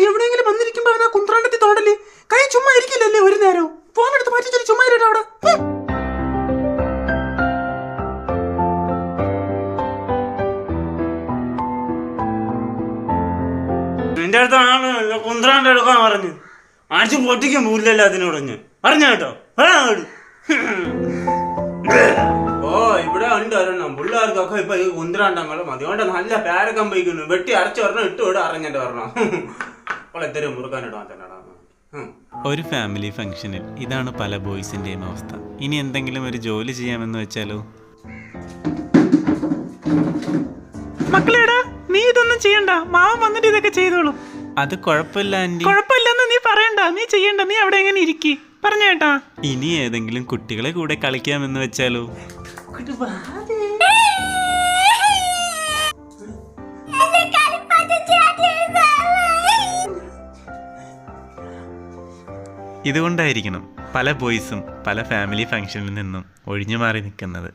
എവിടെയെങ്കിലും വന്നിരിക്കുമ്പോ അവനാ കുന്ത്രാണ്ടത്തിൽ തോണ്ടല്ലേ? കൈ ചുമ്മാ ഇരിക്കില്ലല്ലേ ഒരു നേരം? ഫോൺ എടുത്ത് മാറ്റി ചുമ്മാ ഇരട്ടോ അവിടെ. നിന്റെ അടുത്താണ് കുന്ത്രാണ്ട് എടുക്കാൻ പറഞ്ഞു. അടിച്ചു പൊട്ടിക്കാൻ പോലില്ലല്ലോ അതിനോടഞ്ഞ് പറഞ്ഞ കേട്ടോ. ഓ ഇവിടെ ഉണ്ട് ഒരെണ്ണം. പിള്ളേർക്കൊക്കെ ഇപ്പൊ ഈ കുന്ത്രാണ്ടങ്ങളും അതുകൊണ്ട് നല്ല പേരക്കം പോയിക്കുന്നു. വെട്ടി അരച്ചു പറഞ്ഞ ഇട്ട് വിട അറിഞ്ഞിട്ട് പറഞ്ഞോ. അവളെ എത്തരും മുറുക്കാനിടാൻ തന്നെടാ. ഒരു ഫാമിലി ഫംഗ്ഷനിൽ ഇതാണ് പല ബോയ്സിന്റെയും അവസ്ഥ. ഇനി എന്തെങ്കിലും ഒരു ജോലി ചെയ്യാമെന്ന് വെച്ചാലോ? മക്കളേടാ, നീ ഇതൊന്നും ചെയ്യണ്ട. മാവൻ വന്നിട്ട് ഇതൊക്കെ ചെയ്തോളൂ. അത് കുഴപ്പമില്ല ആന്റി. കുഴപ്പമില്ലെന്ന് നീ പറയണ്ട, നീ ചെയ്യണ്ട. നീ അവിടെ എങ്ങനെ ഇരിക്കി പറഞ്ഞേട്ടാ. ഇനി ഏതെങ്കിലും കുട്ടികളെ കൂടെ കളിക്കാമെന്ന് വെച്ചാലോ? ഇതുകൊണ്ടായിരിക്കണം പല ബോയ്സും പല ഫാമിലി ഫംഗ്ഷനിൽ നിന്നും ഒഴിഞ്ഞു മാറി നിൽക്കുന്നത്.